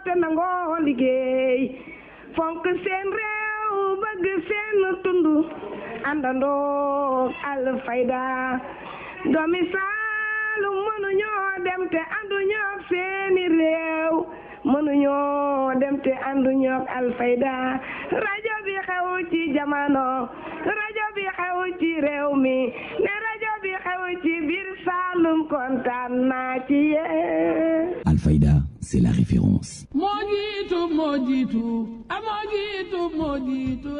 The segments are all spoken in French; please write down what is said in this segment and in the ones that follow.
te nangoo liggéey fonk seen réew bëgg seen tundu àndandoo Alfayda doomi Saalum mënuñoo dem te ànduñoo seeni réew mënuñoo dem te ànduñoo Alfayda rajo bi xew ci jamono rajo bi xew ci réew mi ne rajo bi xew ci biir Saalum kontaan naa ci yéen. Alfayda, c'est la référence. moo jiitu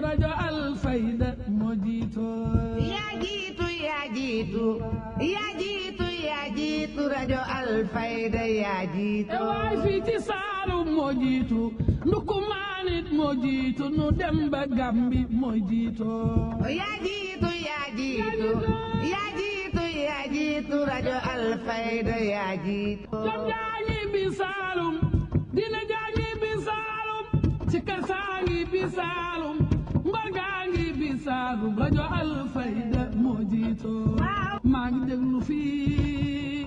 rajo Alfayda moo jiitu. yaa jiitu rajo Alfayda yaa jiitu. waay fii ci Saalum moo jiitu ndukumaanit moo jiitu nu dem ba Gambi moo jiitu. yaa jiitu rajo Alfayda yaa jiitu. jam jaañi bi Saalum dina jaañi bi Saalum sikar saangi bi Saalum ngor gaangi bi Saalum rajo Alfayda moo jiitu. maa ngi déglu fii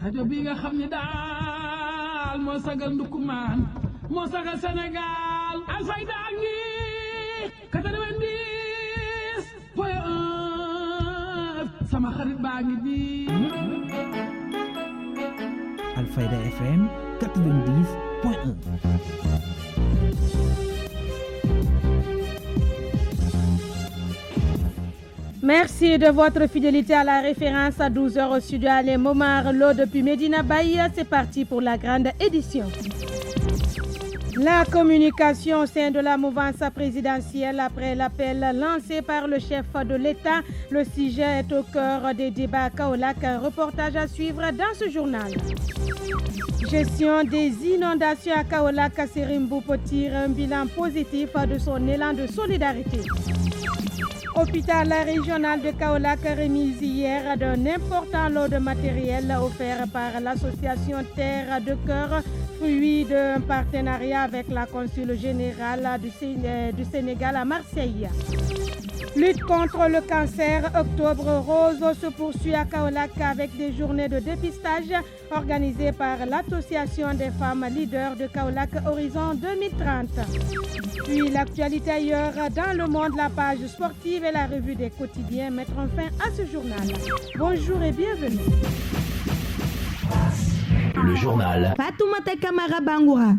rajo bi nga xam ne daal moo sagal ndukumaan moo sagal Sénégal Alfayda ngi 90.1 sama xarit baa ngi nii. Alfayda FM 90.1. Merci de votre fidélité à la référence à 12h au studio Alain Momar Lo depuis Medina Baye. C'est parti pour la grande édition. La communication au sein de la mouvance présidentielle après l'appel lancé par le chef de l'État. Le sujet est au cœur des débats à Kaolack. Un reportage à suivre dans ce journal. Gestion des inondations à Kaolack. Serigne Mboup tire un bilan positif de son élan de solidarité. Hôpital régional de Kaolack remise hier d'un important lot de matériel offert par l'association Terre de Cœur, fruit d'un partenariat avec la consul générale du Sénégal à Marseille. Lutte contre le cancer, octobre rose se poursuit à Kaolack avec des journées de dépistage organisées par l'association des femmes leaders de Kaolack Horizon 2030. Puis l'actualité ailleurs dans le monde, la page sportive et la revue des quotidiens mettront fin à ce journal. Bonjour et bienvenue. Le journal. Fatoumata Kamara Bangoura.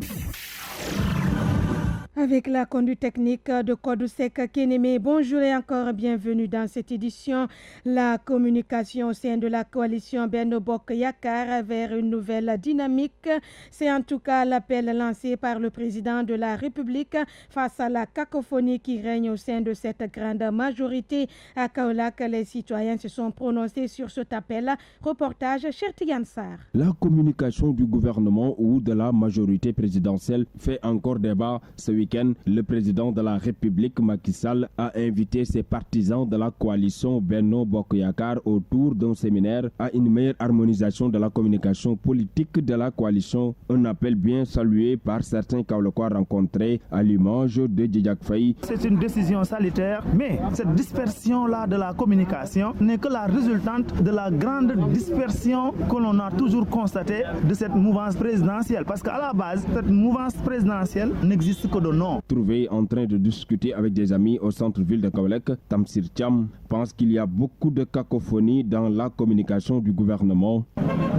Avec la conduite technique de Kodusek Keneme, bonjour et encore bienvenue dans cette édition. La communication au sein de la coalition Benno Bokk Yakaar vers une nouvelle dynamique. C'est en tout cas l'appel lancé par le président de la République face à la cacophonie qui règne au sein de cette grande majorité. À Kaolack, les citoyens se sont prononcés sur cet appel. Reportage Cherti Yansar. La communication du gouvernement ou de la majorité présidentielle fait encore débat ce week-end. Le président de la République, Macky Sall, a invité ses partisans de la coalition Benno Bokk Yakaar autour d'un séminaire à une meilleure harmonisation de la communication politique de la coalition. Un appel bien salué par certains Kaolackois rencontrés à l'image de Djidjak Faye. C'est une décision salutaire, mais cette dispersion-là de la communication n'est que la résultante de la grande dispersion que l'on a toujours constatée de cette mouvance présidentielle. Parce qu'à la base, cette mouvance présidentielle n'existe que de nom. Trouvé en train de discuter avec des amis au centre-ville de Kaolack, Tamsir Thiam pense qu'il y a beaucoup de cacophonie dans la communication du gouvernement.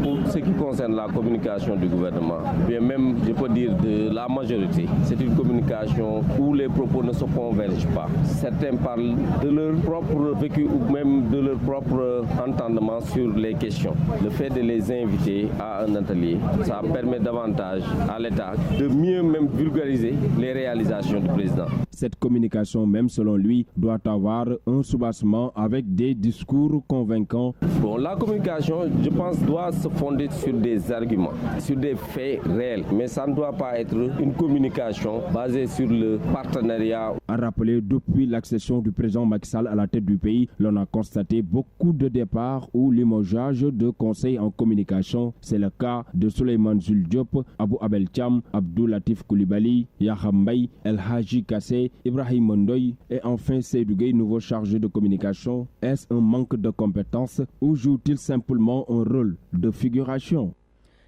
Pour ce qui concerne la communication du gouvernement, bien même je peux dire de la majorité, c'est une communication où les propos ne se convergent pas. Certains parlent de leur propre vécu ou même de leur propre entendement sur les questions. Le fait de les inviter à un atelier, ça permet davantage à l'État de mieux même vulgariser les réalisations du président. Cette communication, même selon lui, doit avoir un soubassement avec des discours convaincants. Bon, la communication, je pense, doit se fonder sur des arguments, sur des faits réels, mais ça ne doit pas être une communication basée sur le partenariat. A rappeler, depuis l'accession du président Macky Sall à la tête du pays, l'on a constaté beaucoup de départs ou limogeages de conseils en communication. C'est le cas de Souleymane Jules Diop, Abou Abel Thiam, Abdou Latif Koulibaly, Yaham Mbaye, El Haji Kassé, Ibrahim Mondoy et enfin Seydou Gueye, nouveau chargé de communication. Est-ce un manque de compétences ou joue-t-il simplement un rôle de figuration?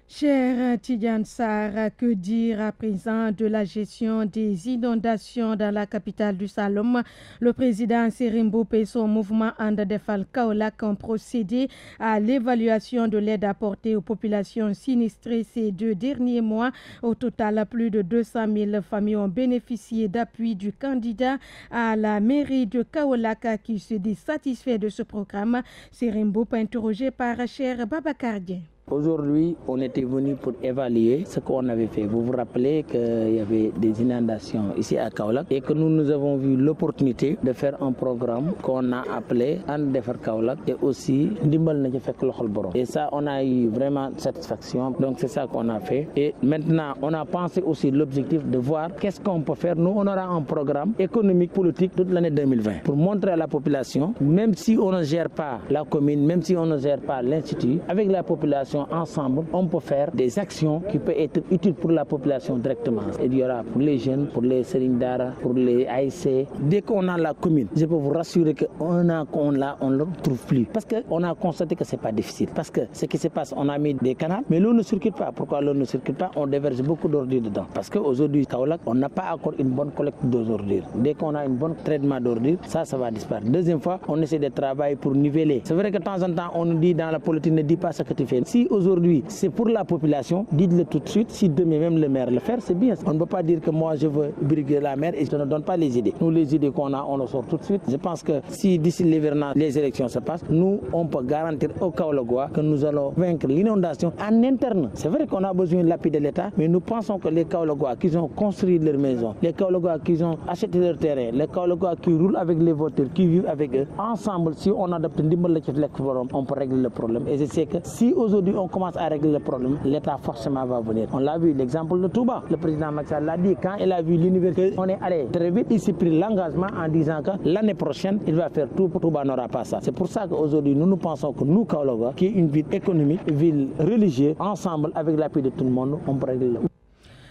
Cher Tidiane Sarr, que dire à présent de la gestion des inondations dans la capitale du Saloum? Le président Serigne Mboup et son mouvement And Defal Kaolack ont procédé à l'évaluation de l'aide apportée aux populations sinistrées ces 2 derniers mois. Au total, plus de 200 000 familles ont bénéficié d'appui du candidat à la mairie de Kaolack qui se dit satisfait de ce programme. Serigne Mboup interrogé par Cher Babacar Dieng. Aujourd'hui, on était venu pour évaluer ce qu'on avait fait. Vous vous rappelez qu'il y avait des inondations ici à Kaolack et que nous avons vu l'opportunité de faire un programme qu'on a appelé And Defar Kaolack et aussi Ndimbal na ci fekk loxol borom. Et ça, on a eu vraiment satisfaction. Donc c'est ça qu'on a fait. Et maintenant, on a pensé aussi l'objectif de voir qu'est-ce qu'on peut faire. Nous, on aura un programme économique, politique toute l'année 2020 pour montrer à la population, même si on ne gère pas la commune, même si on ne gère pas l'institut, avec la population ensemble, on peut faire des actions qui peuvent être utiles pour la population directement. Il y aura pour les jeunes, pour les Serigne Dara, pour les AIC. Dès qu'on a la commune, je peux vous rassurer qu'on ne le trouve plus. Parce qu'on a constaté que ce n'est pas difficile. Parce que ce qui se passe, on a mis des canaux, mais l'eau ne circule pas. Pourquoi l'eau ne circule pas? On déverse beaucoup d'ordures dedans. Parce qu'aujourd'hui, Kaolack, on n'a pas encore une bonne collecte d'ordures. Dès qu'on a un bon traitement d'ordures, ça va disparaître. Deuxième fois, on essaie de travailler pour niveler. C'est vrai que de temps en temps, on nous dit dans la politique, ne dis pas ce que tu fais. Si aujourd'hui, c'est pour la population, dites-le tout de suite. Si demain même le maire le fait, c'est bien. On ne peut pas dire que moi je veux briguer la mer et je ne donne pas les idées. Nous, les idées qu'on a, on les sort tout de suite. Je pense que si d'ici l'hivernage, les élections se passent, nous, on peut garantir aux Kaolackois que nous allons vaincre l'inondation en interne. C'est vrai qu'on a besoin de l'appui de l'État, mais nous pensons que les Kaolackois qui ont construit leur maison, les Kaolackois qui ont acheté leur terrain, les Kaolackois qui roulent avec les voitures, qui vivent avec eux, ensemble, si on adopte on peut régler le problème. Et je sais que si aujourd'hui on commence à régler le problème, l'État forcément va venir. On l'a vu, l'exemple de Touba. Le président Macky Sall l'a dit quand il a vu l'université, on est allé très vite, il s'est pris l'engagement en disant que l'année prochaine, il va faire tout pour Touba n'aura pas ça. C'est pour ça qu'aujourd'hui, nous pensons que nous, Kaolack, qui est une ville économique, une ville religieuse, ensemble, avec l'appui de tout le monde, on peut régler le problème.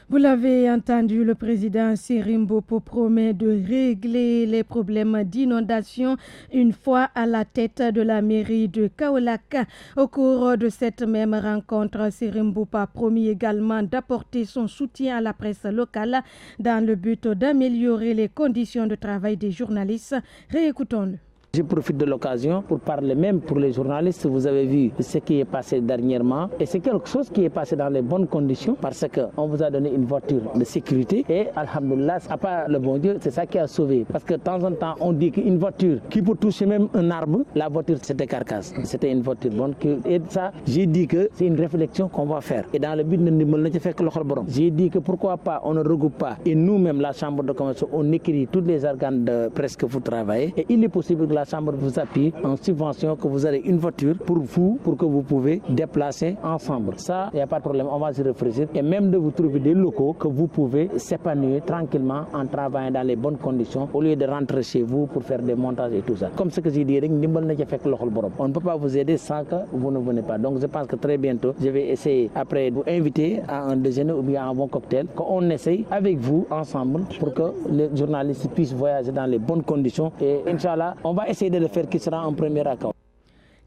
Vous l'avez entendu, le président Serigne Mboup promet de régler les problèmes d'inondation une fois à la tête de la mairie de Kaolack. Au cours de cette même rencontre, Serigne Mboup a promis également d'apporter son soutien à la presse locale dans le but d'améliorer les conditions de travail des journalistes. Réécoutons-le. Je profite de l'occasion pour parler même pour les journalistes. Vous avez vu ce qui est passé dernièrement et c'est quelque chose qui est passé dans les bonnes conditions parce qu'on vous a donné une voiture de sécurité et alhamdoulilah, à part le bon Dieu, c'est ça qui a sauvé. Parce que de temps en temps, on dit qu'une voiture qui peut toucher même un arbre, la voiture c'était carcasse. C'était une voiture bonne. Et ça, j'ai dit que c'est une réflexion qu'on va faire. Et dans le but de faire j'ai dit que pourquoi pas, on ne regroupe pas. Et nous-mêmes, la chambre de commerce, on écrit tous les organes de presse que vous travaillez. Et il est possible que la chambre vous appuie en subvention, que vous avez une voiture pour vous, pour que vous pouvez déplacer ensemble. Ça, il n'y a pas de problème, on va se réfléchir. Et même de vous trouver des locaux que vous pouvez s'épanouir tranquillement en travaillant dans les bonnes conditions au lieu de rentrer chez vous pour faire des montages et tout ça. Comme ce que j'ai dit, on ne peut pas vous aider sans que vous ne venez pas. Donc je pense que très bientôt, je vais essayer après de vous inviter à un déjeuner ou bien à un bon cocktail, qu'on essaye avec vous ensemble pour que les journalistes puissent voyager dans les bonnes conditions. Et Inch'Allah, on va essayer de le faire qui sera un premier accord.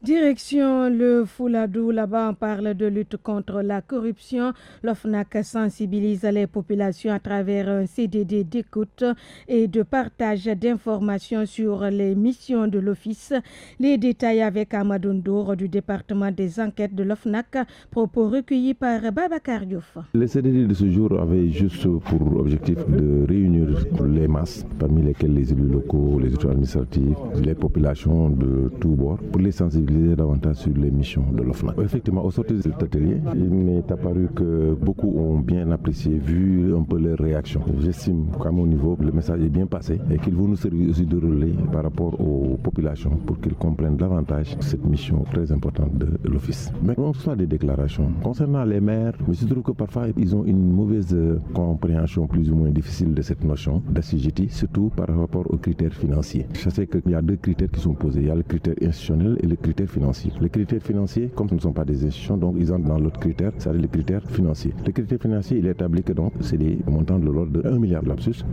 Direction le Fouladou, là-bas on parle de lutte contre la corruption. L'OFNAC sensibilise les populations à travers un CDD d'écoute et de partage d'informations sur les missions de l'office. Les détails avec Amadou Ndour du département des enquêtes de l'OFNAC, propos recueillis par Babacar Diouf. Le CDD de ce jour avait juste pour objectif de réunir les masses, parmi lesquelles les élus locaux, les autorités administratives, les populations de tous bords, pour les sensibiliser davantage sur les missions de l'OFNAC. Effectivement, au sortir de cet atelier, il m'est apparu que beaucoup ont bien apprécié, vu un peu les réactions. J'estime qu'à mon niveau, le message est bien passé et qu'il va nous servir aussi de relais par rapport aux populations pour qu'ils comprennent davantage cette mission très importante de l'office. Mais on reçoit des déclarations concernant les maires, mais je trouve que parfois ils ont une mauvaise compréhension plus ou moins difficile de cette notion d'assujetti, surtout par rapport aux critères financiers. Je sais qu'il y a deux critères qui sont posés. Il y a le critère institutionnel et le critère critères financiers. Les critères financiers, comme ce ne sont pas des institutions, donc ils entrent dans l'autre critère, c'est-à-dire les critères financiers. Les critères financiers, il est établi que donc c'est des montants de l'ordre de 1 milliard de lapsus.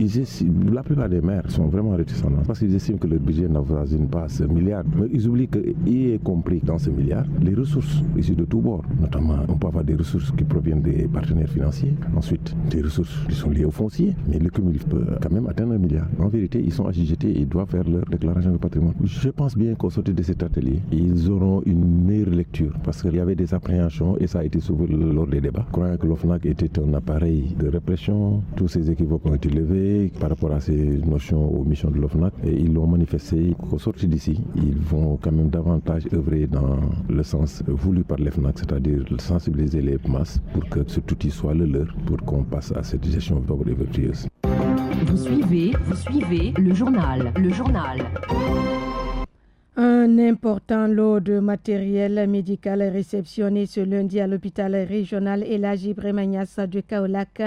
La plupart des maires sont vraiment réticents parce qu'ils estiment que leur budget n'avoisine pas ce milliard. Mais ils oublient qu'il est compris dans ce milliard les ressources issues de tous bords. Notamment, on peut avoir des ressources qui proviennent des partenaires financiers. Ensuite, des ressources qui sont liées au foncier. Mais le cumul peut quand même atteindre 1 milliard. En vérité, ils sont assujettés et ils doivent faire leur déclaration de patrimoine. Je pense bien qu'au sortir de cet atelier, ils auront une meilleure lecture parce qu'il y avait des appréhensions et ça a été soulevé lors des débats. Croyant que l'OFNAC était un appareil de répression, tous ces équivoques ont été levés par rapport à ces notions aux missions de l'OFNAC et ils l'ont manifesté qu'au sortir d'ici, ils vont quand même davantage œuvrer dans le sens voulu par l'OFNAC, c'est-à-dire sensibiliser les masses pour que cet outil soit le leur pour qu'on passe à cette gestion sobre et vertueuse. Vous suivez le journal. Un important lot de matériel médical réceptionné ce lundi à l'hôpital régional Elhadji Ibrahima Niasse de Kaolack,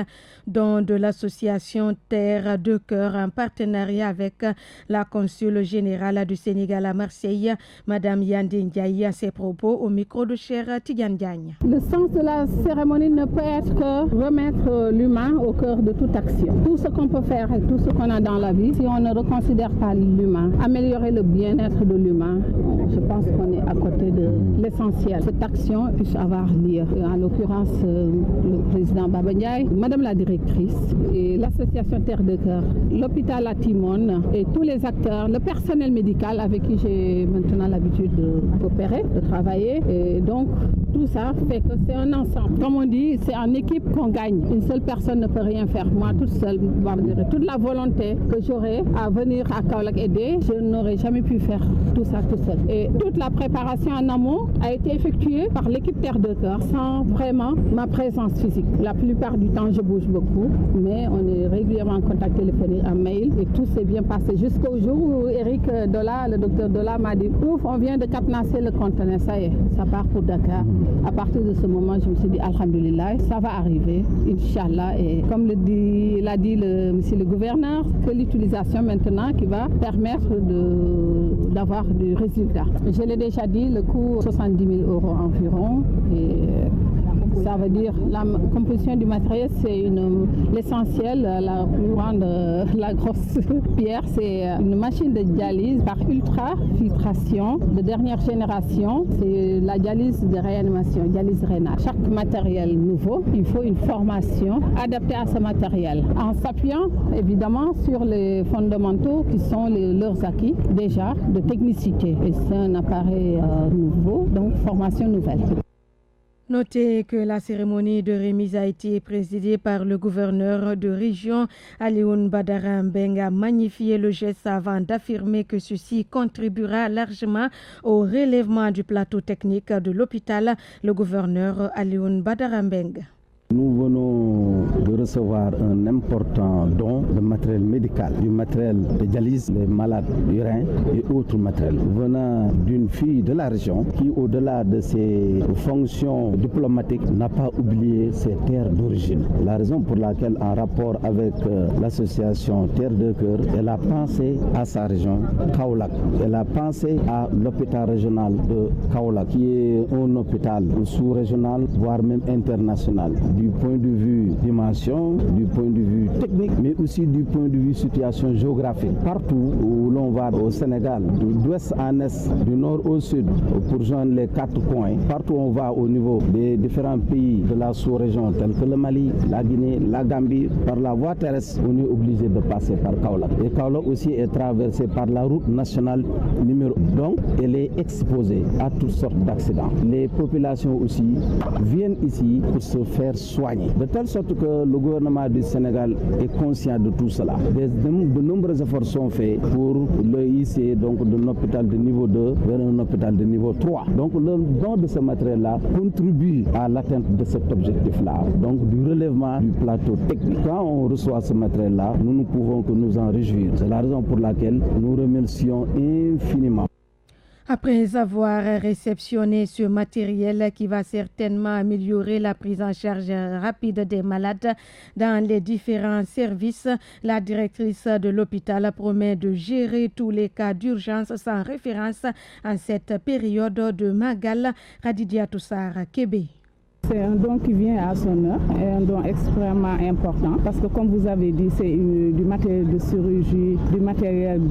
dont de l'association Terre de Cœur en partenariat avec la consul générale du Sénégal à Marseille, Madame Yandé Ndiaye, à ses propos au micro de Cher Tidiane Diagne. Le sens de la cérémonie ne peut être que remettre l'humain au cœur de toute action. Tout ce qu'on peut faire et tout ce qu'on a dans la vie, si on ne reconsidère pas l'humain, améliorer le bien-être de l'humain, je pense qu'on est à côté de l'essentiel. Cette action puisse avoir lieu. En l'occurrence, le président Baba Ndiaye, Madame la directrice et l'association Terre de Cœur, l'hôpital à Timone et tous les acteurs, le personnel médical avec qui j'ai maintenant l'habitude de coopérer, de travailler. Et donc, tout ça fait que c'est un ensemble. Comme on dit, c'est en équipe qu'on gagne. Une seule personne ne peut rien faire. Moi, toute seule, toute la volonté que j'aurais à venir à Kaolack aider, je n'aurais jamais pu faire tout ça tout seul. Et toute la préparation en amont a été effectuée par l'équipe Terre de Cœur sans vraiment ma présence physique. La plupart du temps, je bouge beaucoup, mais on est régulièrement en contact téléphonique, en mail, et tout s'est bien passé jusqu'au jour où Eric Dola, le docteur Dola, m'a dit ouf, on vient de cadenasser le conteneur, ça y est, ça part pour Dakar. À partir de ce moment, je me suis dit alhamdulillah, ça va arriver, Inch'Allah, et comme l'a dit monsieur le gouverneur, que l'utilisation maintenant qui va permettre d'avoir du résultat. Je l'ai déjà dit, le coût 70 000 € environ, et ça veut dire la composition du matériel, c'est l'essentiel, la plus grande, la grosse pierre, c'est une machine de dialyse par ultrafiltration de dernière génération, c'est la dialyse de réanimation, dialyse rénale. Chaque matériel nouveau, il faut une formation adaptée à ce matériel, en s'appuyant évidemment sur les fondamentaux qui sont leurs acquis déjà de technicité. Et c'est un appareil nouveau, donc formation nouvelle. Notez que la cérémonie de remise a été présidée par le gouverneur de région, Alioune Badara Mbengue, a magnifié le geste avant d'affirmer que ceci contribuera largement au relèvement du plateau technique de l'hôpital. Le gouverneur Alioune Badara Mbengue. Nous venons de recevoir un important don de matériel médical, du matériel de dialyse, les malades du rein et autres matériels, venant d'une fille de la région qui, au-delà de ses fonctions diplomatiques, n'a pas oublié ses terres d'origine. La raison pour laquelle, en rapport avec l'association Terre de Cœur, elle a pensé à sa région, Kaolack. Elle a pensé à l'hôpital régional de Kaolack, qui est un hôpital sous-régional, voire même international. Du point de vue dimension, du point de vue technique, mais aussi du point de vue situation géographique. Partout où l'on va au Sénégal, d'ouest en est, du nord au sud, pour joindre les 4 coins, partout où on va au niveau des différents pays de la sous-région, tels que le Mali, la Guinée, la Gambie, par la voie terrestre, on est obligé de passer par Kaolack. Et Kaolack aussi est traversé par la route nationale numéro 1. Donc, elle est exposée à toutes sortes d'accidents. Les populations aussi viennent ici pour se faire soigner. De telle sorte que le gouvernement du Sénégal est conscient de tout cela. De nombreux efforts sont faits pour le hisser donc d'un hôpital de niveau 2 vers un hôpital de niveau 3. Donc le don de ce matériel-là contribue à l'atteinte de cet objectif-là, donc du relèvement du plateau technique. Quand on reçoit ce matériel-là, nous ne pouvons que nous en réjouir. C'est la raison pour laquelle nous remercions infiniment. Après avoir réceptionné ce matériel qui va certainement améliorer la prise en charge rapide des malades dans les différents services, la directrice de l'hôpital promet de gérer tous les cas d'urgence sans référence en cette période de Magal. Khadidia Toussar, Kébé. C'est un don qui vient à son heure et un don extrêmement important parce que comme vous avez dit, c'est du matériel de chirurgie, du matériel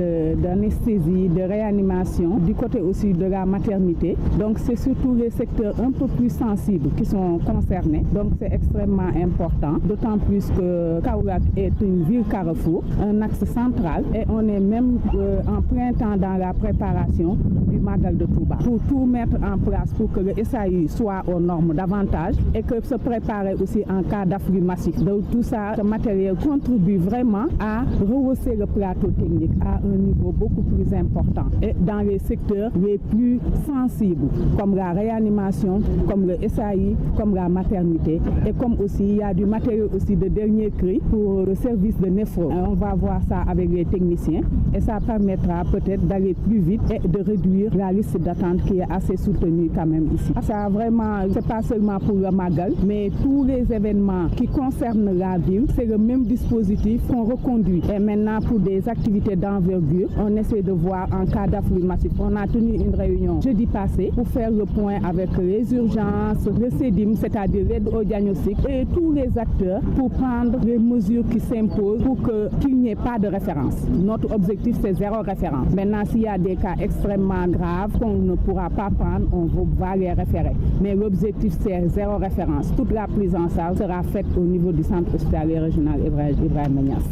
d'anesthésie, de réanimation, du côté aussi de la maternité. Donc c'est surtout les secteurs un peu plus sensibles qui sont concernés. Donc c'est extrêmement important, d'autant plus que Kaolack est une ville carrefour, un axe central et on est même en plein temps dans la préparation du Magal de Touba pour tout mettre en place pour que le SAI soit aux normes davantage et que se préparer aussi en cas d'afflux massif. Donc tout ça, ce matériel contribue vraiment à rehausser le plateau technique à un niveau beaucoup plus important et dans les secteurs les plus sensibles comme la réanimation, comme le SAI, comme la maternité et comme aussi il y a du matériel aussi de dernier cri pour le service de néphro. On va voir ça avec les techniciens et ça permettra peut-être d'aller plus vite et de réduire la liste d'attente qui est assez soutenue quand même ici. Ça vraiment, c'est pas seulement pour le Magal, mais tous les événements qui concernent la ville, c'est le même dispositif qu'on reconduit. Et maintenant, pour des activités d'envergure, on essaie de voir en cas d'afflux massif. On a tenu une réunion jeudi passé pour faire le point avec les urgences, le CEDIM, c'est-à-dire l'aide au diagnostic, et tous les acteurs pour prendre les mesures qui s'imposent pour qu'il n'y ait pas de référence. Notre objectif, c'est 0 référence. Maintenant, s'il y a des cas extrêmement graves qu'on ne pourra pas prendre, on va les référer. Mais l'objectif, c'est 0 référence. Toute la prise en charge sera faite au niveau du centre hospitalier régional Ibrahima Niasse.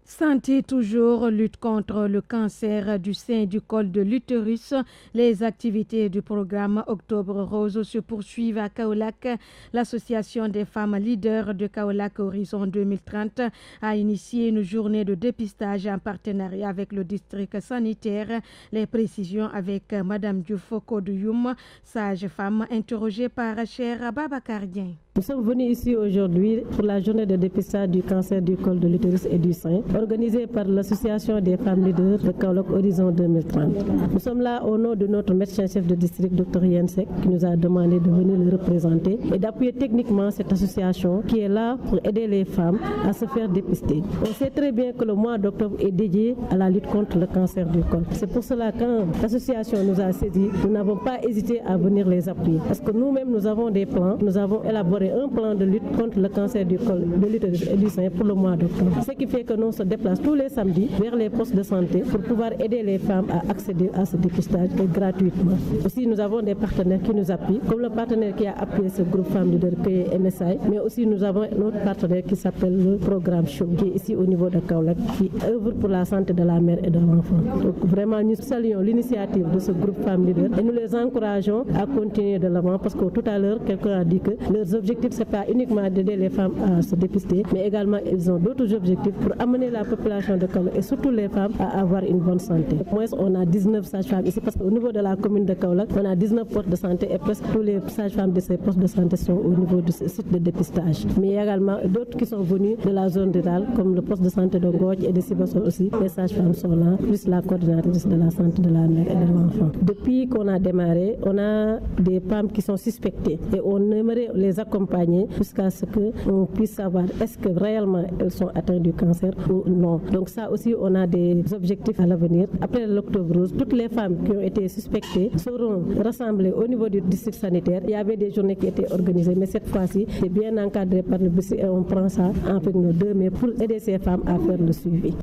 Santé toujours, lutte contre le cancer du sein et du col de l'utérus. Les activités du programme Octobre Rose se poursuivent à Kaolack. L'association des femmes leaders de Kaolack Horizon 2030 a initié une journée de dépistage en partenariat avec le district sanitaire. Les précisions avec Madame Dioufoko Douyoum, sage-femme interrogée par Cher Babakardien. Nous sommes venus ici aujourd'hui pour la journée de dépistage du cancer du col de l'utérus et du sein, organisée par l'association des femmes leaders de Kaolack Horizon 2030. Nous sommes là au nom de notre médecin-chef de district, Dr Yensek, qui nous a demandé de venir le représenter et d'appuyer techniquement cette association qui est là pour aider les femmes à se faire dépister. On sait très bien que le mois d'octobre est dédié à la lutte contre le cancer du col. C'est pour cela que quand l'association nous a saisis, nous n'avons pas hésité à venir les appuyer. Parce que nous-mêmes, nous avons des plans, nous avons élaboré un plan de lutte contre le cancer du col de l'utérus et du sein pour le mois d'octobre. Ce qui fait que nous se déplaçons tous les samedis vers les postes de santé pour pouvoir aider les femmes à accéder à ce dépistage gratuitement. Aussi, nous avons des partenaires qui nous appuient, comme le partenaire qui a appuyé ce groupe femmes leaders qui est MSI, mais aussi nous avons un autre partenaire qui s'appelle le programme Show, qui est ici au niveau de Kaolack, qui œuvre pour la santé de la mère et de l'enfant. Donc vraiment, nous saluons l'initiative de ce groupe femmes leaders et nous les encourageons à continuer de l'avant parce que tout à l'heure, quelqu'un a dit que leurs objectifs, ce n'est pas uniquement d'aider les femmes à se dépister, mais également ils ont d'autres objectifs pour amener la population de Kaolack et surtout les femmes à avoir une bonne santé. Au moins, on a 19 sages-femmes ici parce qu'au niveau de la commune de Kaolack, on a 19 postes de santé et presque tous les sages-femmes de ces postes de santé sont au niveau de ce site de dépistage. Mais il y a également d'autres qui sont venus de la zone rurale, comme le poste de santé de Ngoj et de Sibasso aussi. Les sages-femmes sont là, plus la coordinatrice de la santé de la mère et de l'enfant. Depuis qu'on a démarré, on a des femmes qui sont suspectées et on aimerait les accompagner jusqu'à ce qu'on puisse savoir est-ce que réellement elles sont atteintes du cancer ou non. Donc ça aussi, on a des objectifs à l'avenir. Après l'Octobre Rose, toutes les femmes qui ont été suspectées seront rassemblées au niveau du district sanitaire. Il y avait des journées qui étaient organisées, mais cette fois-ci, c'est bien encadré par le BC et on prend ça avec nos deux mains pour aider ces femmes à faire le suivi.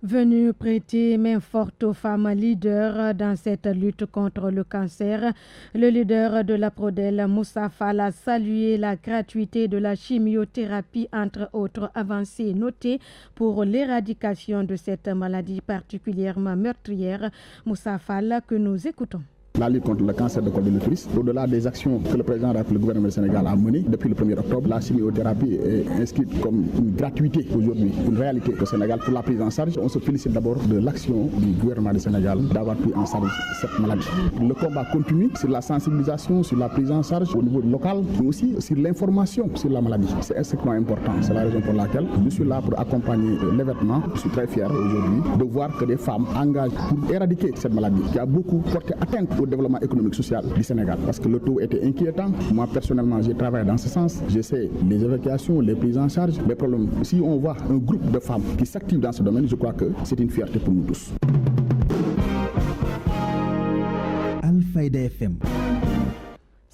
Venu prêter main forte aux femmes leaders dans cette lutte contre le cancer, le leader de la Prodel, Moussa Fall, a salué la gratuité de la chimiothérapie, entre autres avancées notées pour l'éradication de cette maladie particulièrement meurtrière. Moussa Fall, que nous écoutons. La lutte contre le cancer du col de l'utérus, au-delà des actions que le président de le gouvernement du Sénégal a menées depuis le 1er octobre, la chimiothérapie est inscrite comme une gratuité aujourd'hui, une réalité au Sénégal pour la prise en charge. On se félicite d'abord de l'action du gouvernement du Sénégal d'avoir pris en charge cette maladie. Le combat continue sur la sensibilisation, sur la prise en charge au niveau local, mais aussi sur l'information sur la maladie. C'est extrêmement important. C'est la raison pour laquelle je suis là pour accompagner l'événement. Je suis très fier aujourd'hui de voir que des femmes engagent pour éradiquer cette maladie qui a beaucoup porté atteinte au développement économique et social du Sénégal. Parce que le taux était inquiétant. Moi, personnellement, j'ai travaillé dans ce sens. J'essaie les évacuations, les prises en charge, les problèmes. Si on voit un groupe de femmes qui s'activent dans ce domaine, je crois que c'est une fierté pour nous tous. Alfayda FM.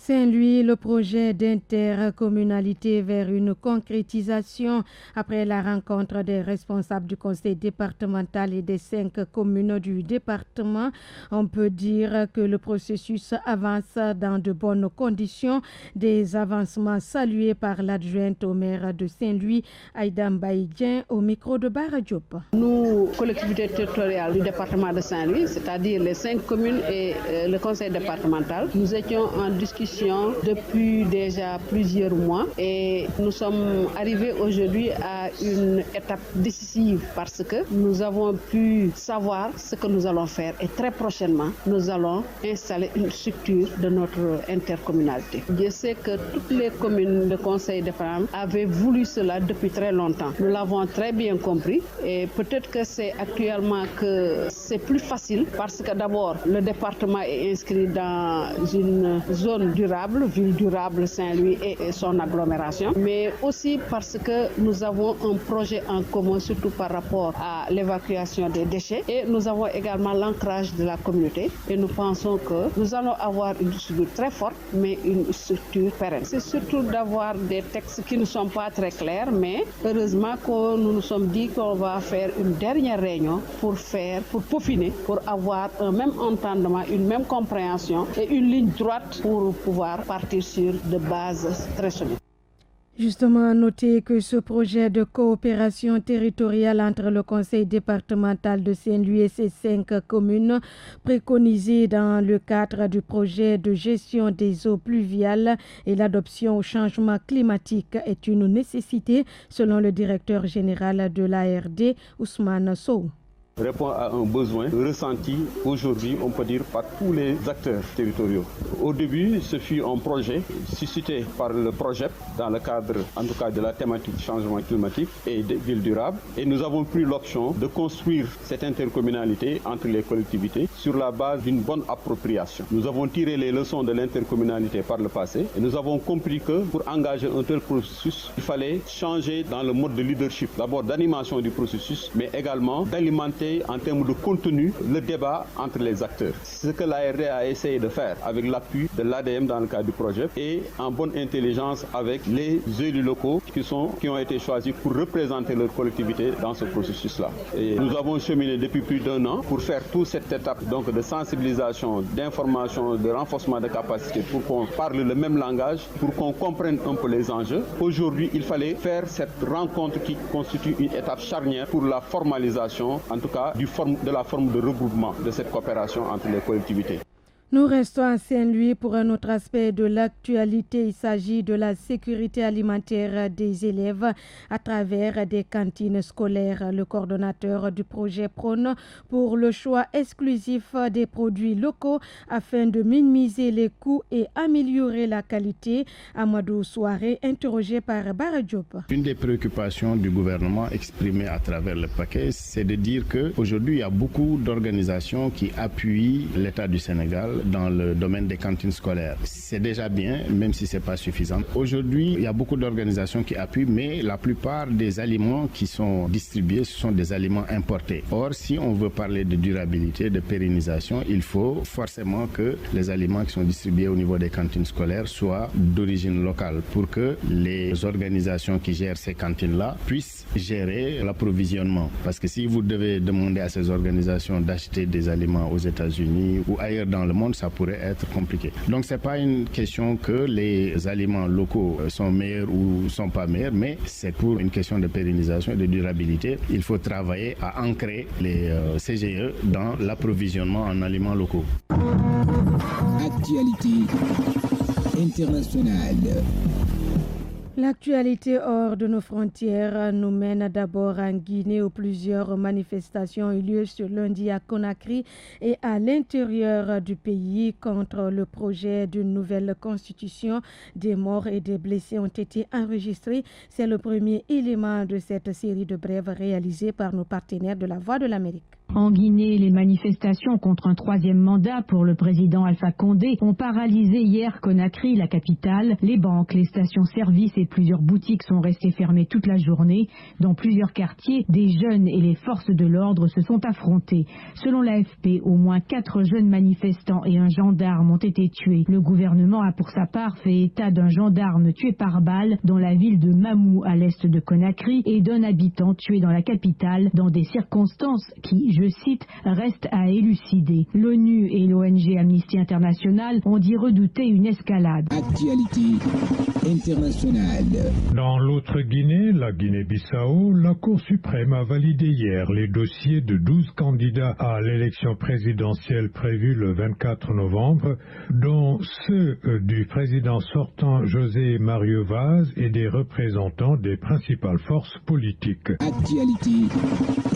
Saint-Louis, le projet d'intercommunalité vers une concrétisation après la rencontre des responsables du conseil départemental et des 5 communes du département. On peut dire que le processus avance dans de bonnes conditions. Des avancements salués par l'adjointe au maire de Saint-Louis, Aïda Mbaïdien, au micro de Bara Diop. Nous, collectivités territoriales du département de Saint-Louis, c'est-à-dire les 5 communes et le conseil départemental, nous étions en discussion depuis déjà plusieurs mois et nous sommes arrivés aujourd'hui à une étape décisive parce que nous avons pu savoir ce que nous allons faire et très prochainement nous allons installer une structure de notre intercommunalité. Je sais que toutes les communes de conseil départemental avaient voulu cela depuis très longtemps. Nous l'avons très bien compris et peut-être que c'est actuellement que c'est plus facile parce que d'abord le département est inscrit dans une zone durable, ville durable Saint-Louis et son agglomération, mais aussi parce que nous avons un projet en commun, surtout par rapport à l'évacuation des déchets, et nous avons également l'ancrage de la communauté, et nous pensons que nous allons avoir une structure très forte, mais une structure pérenne. C'est surtout d'avoir des textes qui ne sont pas très clairs, mais heureusement que nous nous sommes dit qu'on va faire une dernière réunion pour peaufiner, pour avoir un même entendement, une même compréhension et une ligne droite pour pouvoir partir sur de bases très solides. Justement, notez que ce projet de coopération territoriale entre le conseil départemental de Saint-Louis et ses 5 communes, préconisé dans le cadre du projet de gestion des eaux pluviales et l'adoption au changement climatique, est une nécessité, selon le directeur général de l'ARD, Ousmane Sow. Répond à un besoin ressenti aujourd'hui, on peut dire, par tous les acteurs territoriaux. Au début, ce fut un projet suscité par le PROJEP dans le cadre, en tout cas, de la thématique changement climatique et des villes durables. Et nous avons pris l'option de construire cette intercommunalité entre les collectivités sur la base d'une bonne appropriation. Nous avons tiré les leçons de l'intercommunalité par le passé et nous avons compris que pour engager un tel processus, il fallait changer dans le mode de leadership, d'abord d'animation du processus, mais également d'alimenter en termes de contenu le débat entre les acteurs. C'est ce que l'ARD a essayé de faire avec l'appui de l'ADM dans le cadre du projet et en bonne intelligence avec les élus locaux qui ont été choisis pour représenter leur collectivité dans ce processus-là. Et nous avons cheminé depuis plus d'1 an pour faire toute cette étape donc de sensibilisation, d'information, de renforcement de capacités pour qu'on parle le même langage, pour qu'on comprenne un peu les enjeux. Aujourd'hui, il fallait faire cette rencontre qui constitue une étape charnière pour la formalisation, en tout cas de la forme de regroupement de cette coopération entre les collectivités. Nous restons à Saint-Louis pour un autre aspect de l'actualité. Il s'agit de la sécurité alimentaire des élèves à travers des cantines scolaires. Le coordonnateur du projet prône pour le choix exclusif des produits locaux afin de minimiser les coûts et améliorer la qualité. Amadou Souaré, interrogé par Bara Diop. Une des préoccupations du gouvernement exprimée à travers le paquet, c'est de dire qu'aujourd'hui, il y a beaucoup d'organisations qui appuient l'État du Sénégal dans le domaine des cantines scolaires. C'est déjà bien, même si ce n'est pas suffisant. Aujourd'hui, il y a beaucoup d'organisations qui appuient, mais la plupart des aliments qui sont distribués, ce sont des aliments importés. Or, si on veut parler de durabilité, de pérennisation, il faut forcément que les aliments qui sont distribués au niveau des cantines scolaires soient d'origine locale pour que les organisations qui gèrent ces cantines-là puissent gérer l'approvisionnement. Parce que si vous devez demander à ces organisations d'acheter des aliments aux États-Unis ou ailleurs dans le monde, ça pourrait être compliqué. Donc c'est pas une question que les aliments locaux sont meilleurs ou sont pas meilleurs, mais c'est pour une question de pérennisation et de durabilité. Il faut travailler à ancrer les CGE dans l'approvisionnement en aliments locaux. Actualité internationale. L'actualité hors de nos frontières nous mène d'abord en Guinée où plusieurs manifestations ont eu lieu ce lundi à Conakry et à l'intérieur du pays contre le projet d'une nouvelle constitution. Des morts et des blessés ont été enregistrés. C'est le premier élément de cette série de brèves réalisées par nos partenaires de la Voix de l'Amérique. En Guinée, les manifestations contre un troisième mandat pour le président Alpha Condé ont paralysé hier Conakry, la capitale. Les banques, les stations-service et plusieurs boutiques sont restées fermées toute la journée. Dans plusieurs quartiers, des jeunes et les forces de l'ordre se sont affrontés. Selon l'AFP, au moins 4 jeunes manifestants et un gendarme ont été tués. Le gouvernement a pour sa part fait état d'un gendarme tué par balle dans la ville de Mamou à l'est de Conakry et d'un habitant tué dans la capitale dans des circonstances qui, je cite, reste à élucider. L'ONU et l'ONG Amnesty International ont dit redouter une escalade. Actualité internationale. Dans l'autre Guinée, la Guinée-Bissau, la Cour suprême a validé hier les dossiers de 12 candidats à l'élection présidentielle prévue le 24 novembre, dont ceux du président sortant José Mario Vaz et des représentants des principales forces politiques. Actualité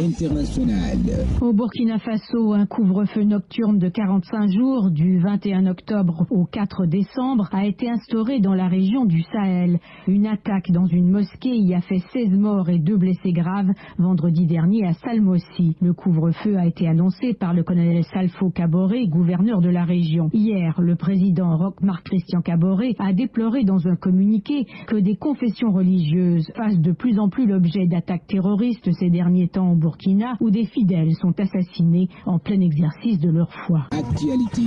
internationale. Au Burkina Faso, un couvre-feu nocturne de 45 jours du 21 octobre au 4 décembre a été instauré dans la région du Sahel. Une attaque dans une mosquée y a fait 16 morts et 2 blessés graves vendredi dernier à Salmossi. Le couvre-feu a été annoncé par le colonel Salfo Kaboré, gouverneur de la région. Hier, le président Roch-Marc Christian Kaboré a déploré dans un communiqué que des confessions religieuses fassent de plus en plus l'objet d'attaques terroristes ces derniers temps au Burkina, où des fidèles sont assassinés en plein exercice de leur foi. Actualité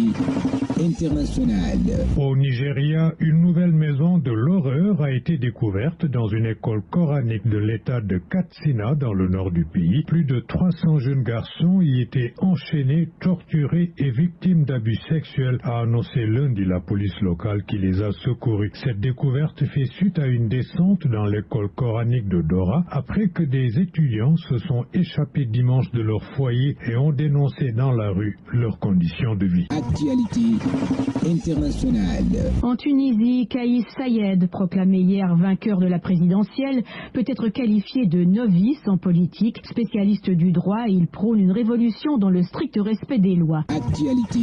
internationale. Au Nigeria, une nouvelle maison de l'horreur a été découverte dans une école coranique de l'état de Katsina dans le nord du pays. Plus de 300 jeunes garçons y étaient enchaînés, torturés et victimes d'abus sexuels, a annoncé lundi la police locale qui les a secourus. Cette découverte fait suite à une descente dans l'école coranique de Dora après que des étudiants se sont échappés dimanche de leur foyer et ont dénoncé dans la rue leurs conditions de vie. Actualité internationale. En Tunisie, Kaïs Sayed, proclamé hier vainqueur de la présidentielle, peut être qualifié de novice en politique. Spécialiste du droit, il prône une révolution dans le strict respect des lois. Actualité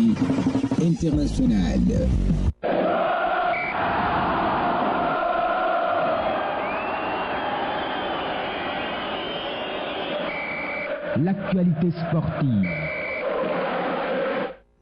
internationale. L'actualité sportive.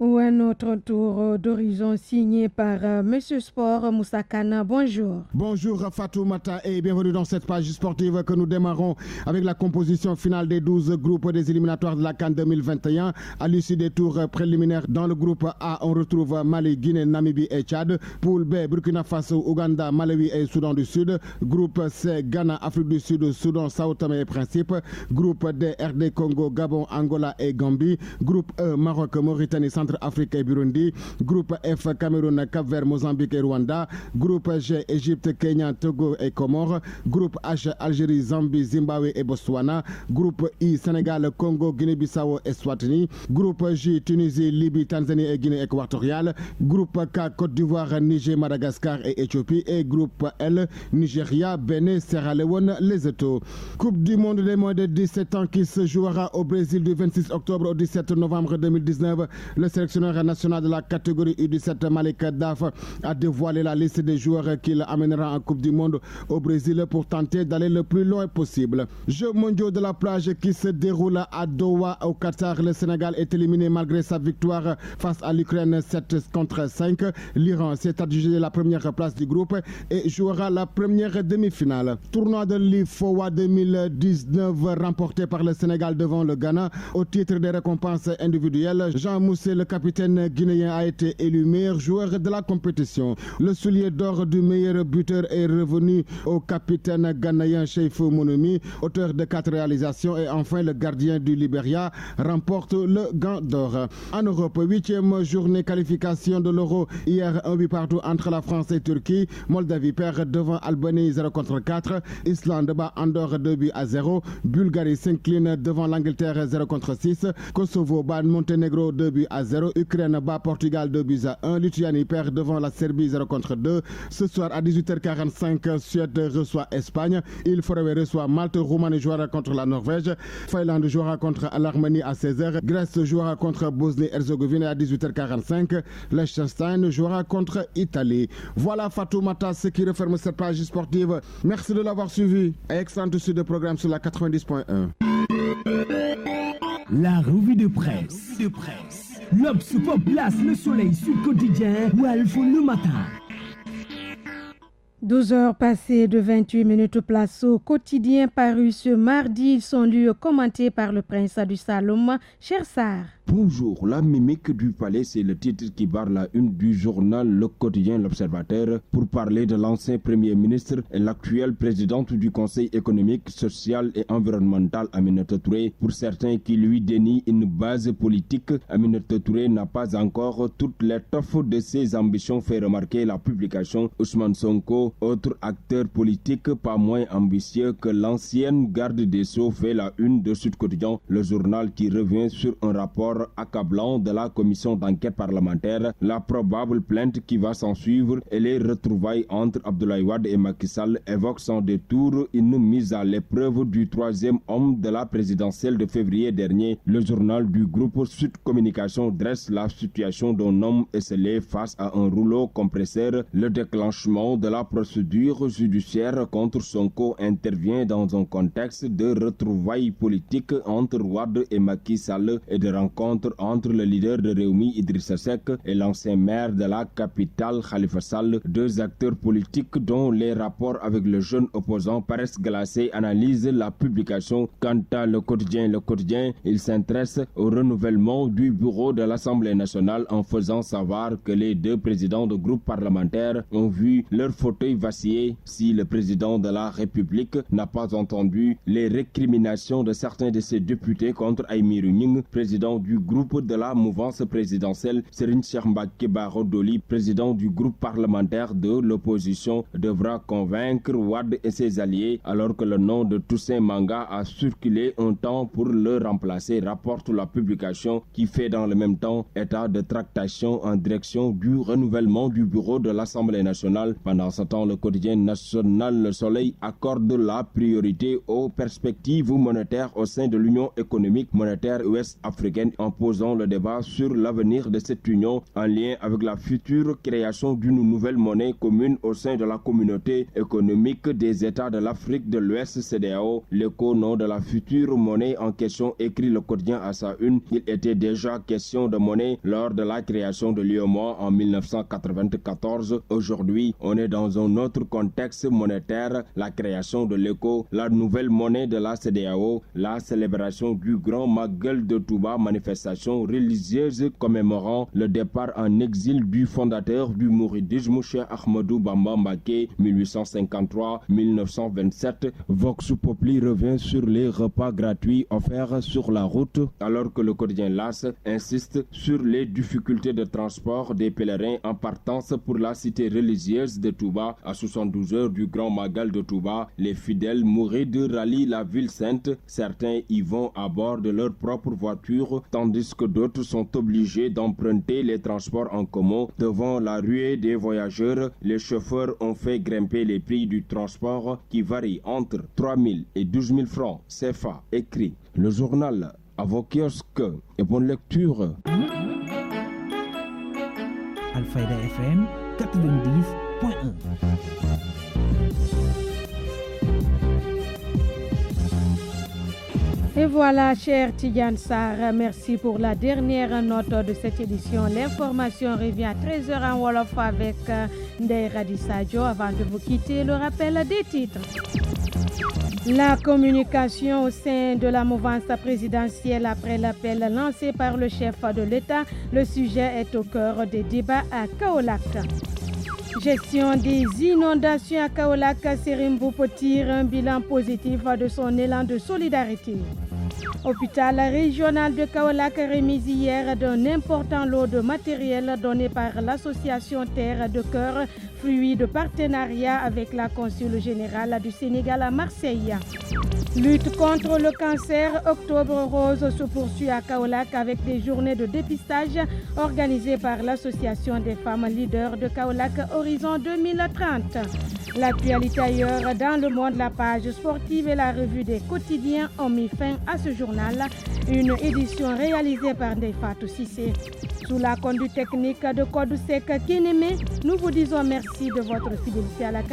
Ou un autre tour d'horizon signé par Monsieur Sport Moussa Kana. Bonjour. Bonjour Fatoumata et bienvenue dans cette page sportive que nous démarrons avec la composition finale des 12 groupes des éliminatoires de la CAN 2021. À l'issue des tours préliminaires dans le groupe A, on retrouve Mali, Guinée, Namibie et Tchad. Poule B, Burkina Faso, Ouganda, Malawi et Soudan du Sud. Groupe C, Ghana, Afrique du Sud, Soudan, Sao Tomé et Principe. Groupe D, RD Congo, Gabon, Angola et Gambie. Groupe E, Maroc, Mauritanie, Centrafrique et Burundi. Groupe F, Cameroun, Cap-Vert, Mozambique et Rwanda. Groupe G, Égypte, Kenya, Togo et Comores. Groupe H, Algérie, Zambie, Zimbabwe et Botswana. Groupe I, Sénégal, Congo, Guinée-Bissau et Swatini. Groupe J, Tunisie, Libye, Tanzanie et Guinée équatoriale. Groupe K, Côte d'Ivoire, Niger, Madagascar et Éthiopie. Et groupe L, Nigeria, Bénin, Sierra Leone, Lesotho. Coupe du monde des moins de 17 ans qui se jouera au Brésil du 26 octobre au 17 novembre 2019. Le sélectionneur national de la catégorie U17, Malik Daf, a dévoilé la liste des joueurs qu'il amènera en Coupe du monde au Brésil pour tenter d'aller le plus loin possible. Jeux mondiaux de la plage qui se déroulent à Doha au Qatar. Le Sénégal est éliminé malgré sa victoire face à l'Ukraine 7-5. L'Iran s'est adjugé la première place du groupe et jouera la première demi-finale. Tournoi de l'IFOA 2019 remporté par le Sénégal devant le Ghana. Au titre des récompenses individuelles, Jean Moussé, le capitaine guinéen, a été élu meilleur joueur de la compétition. Le soulier d'or du meilleur buteur est revenu au capitaine ghanéen Cheifou Mounoumi, auteur de 4 réalisations, et enfin le gardien du Libéria remporte le gant d'or. En Europe, 8e journée qualification de l'Euro. Hier, un but partout entre la France et Turquie. Moldavie perd devant Albanie 0-4. Islande bat Andorre 2-0. Bulgarie s'incline devant l'Angleterre 0-6. Kosovo bat Monténégro 2-0. 0. Ukraine bat Portugal 2-1. Lituanie perd devant la Serbie 0-2. Ce soir à 18h45, Suède reçoit Espagne. Il Faroé reçoit Malte. Roumanie jouera contre la Norvège. Finlande jouera contre l'Arménie à 16h. Grèce jouera contre Bosnie-Herzégovine à 18h45. Liechtenstein jouera contre Italie. Voilà Fatoumata, ce qui referme cette page sportive. Merci de l'avoir suivi. Et excellente suite de programme sur la 90.1. La revue de presse. L'Obs Pop Place, Le Soleil, Sud Quotidien, Walf le matin. 12 heures passées de 28 minutes, place au quotidien paru ce mardi. Ils sont lus commentés par le prince du Saloum, Chersar. Bonjour, la mimique du palais, c'est le titre qui barre la une du journal Le Quotidien L'Observateur pour parler de l'ancien Premier ministre et l'actuel présidente du Conseil économique, social et environnemental Aminata Touré. Pour certains qui lui dénient une base politique, Aminata Touré n'a pas encore toute l'étoffe de ses ambitions, fait remarquer la publication Ousmane Sonko, autre acteur politique pas moins ambitieux que l'ancienne garde des Sceaux, fait la une de Sud Quotidien, le journal qui revient sur un rapport accablant de la commission d'enquête parlementaire, la probable plainte qui va s'en suivre et les retrouvailles entre Abdoulaye Wade et Macky Sall évoquent sans détour une mise à l'épreuve du troisième homme de la présidentielle de février dernier. Le journal du groupe Sud Communication dresse la situation d'un homme esselé face à un rouleau compresseur. Le déclenchement de la procédure judiciaire contre Sonko intervient dans un contexte de retrouvailles politiques entre Wade et Macky Sall et de rencontres entre le leader de Rewmi Idrissa Seck et l'ancien maire de la capitale Khalifa Sall, deux acteurs politiques dont les rapports avec le jeune opposant paraissent glacés, analyse la publication. Quant à Le Quotidien, il s'intéresse au renouvellement du bureau de l'Assemblée nationale en faisant savoir que les deux présidents de groupes parlementaires ont vu leur fauteuil vaciller si le président de la République n'a pas entendu les récriminations de certains de ses députés contre Aïmirou Gningue, président du groupe de la mouvance présidentielle. Serigne Cheikh Mbacké Bara Dolly, président du groupe parlementaire de l'opposition, devra convaincre Wade et ses alliés alors que le nom de Toussaint Manga a circulé un temps pour le remplacer, rapporte la publication qui fait dans le même temps état de tractation en direction du renouvellement du bureau de l'Assemblée nationale. Pendant ce temps, le quotidien national Le Soleil accorde la priorité aux perspectives monétaires au sein de l'Union économique monétaire ouest-africaine en posant le débat sur l'avenir de cette union en lien avec la future création d'une nouvelle monnaie commune au sein de la communauté économique des États de l'Afrique de l'Ouest CEDEAO. L'éco-nom de la future monnaie en question, écrit le quotidien à sa une. Il était déjà question de monnaie lors de la création de l'UEMOA en 1994. Aujourd'hui, on est dans un autre contexte monétaire, la création de l'éco, la nouvelle monnaie de la CEDEAO, la célébration du Grand Magal de Touba, manifestation religieuse commémorant le départ en exil du fondateur du mouridisme, Cheikh Ahmadou Bamba Mbacké, 1853-1927. Vox Populi revient sur les repas gratuits offerts sur la route, alors que le quotidien LAS insiste sur les difficultés de transport des pèlerins en partance pour la cité religieuse de Touba. À 72 heures du Grand Magal de Touba, les fidèles mourides rallient la ville sainte. Certains y vont à bord de leur propre voiture, tandis que d'autres sont obligés d'emprunter les transports en commun. Devant la ruée des voyageurs, les chauffeurs ont fait grimper les prix du transport qui varient entre 3 000 et 12 000 francs CFA, écrit le journal à vos kiosques et bonne lecture. Alfayda FM 90.1. Et voilà, cher Tidiane Sarr, merci pour la dernière note de cette édition. L'information revient à 13h en Wolof avec Ndeye Radi Sadio. Avant de vous quitter, le rappel des titres. La communication au sein de la mouvance présidentielle après l'appel lancé par le chef de l'État. Le sujet est au cœur des débats à Kaolack. Gestion des inondations à Kaolack, Serigne Mboup tire un bilan positif de son élan de solidarité. Hôpital régional de Kaolack remis hier d'un important lot de matériel donné par l'association Terre de Cœur, fruit de partenariat avec la Consul générale du Sénégal à Marseille. Lutte contre le cancer, Octobre Rose se poursuit à Kaolack avec des journées de dépistage organisées par l'association des femmes leaders de Kaolack Horizon 2030. L'actualité ailleurs dans le monde, la page sportive et la revue des quotidiens ont mis fin à ce journal, une édition réalisée par Ndeifatou Cissé. Sous la conduite technique de Kodusek Kineme, nous vous disons merci de votre fidélité à la 90.1.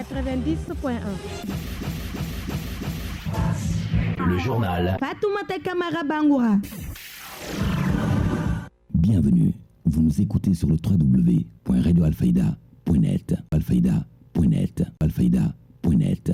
Le journal. Fatoumata Kamara Bangoura. Bienvenue. Vous nous écoutez sur le www.radioalfayda.net. Alfayda.net. Alfayda.net.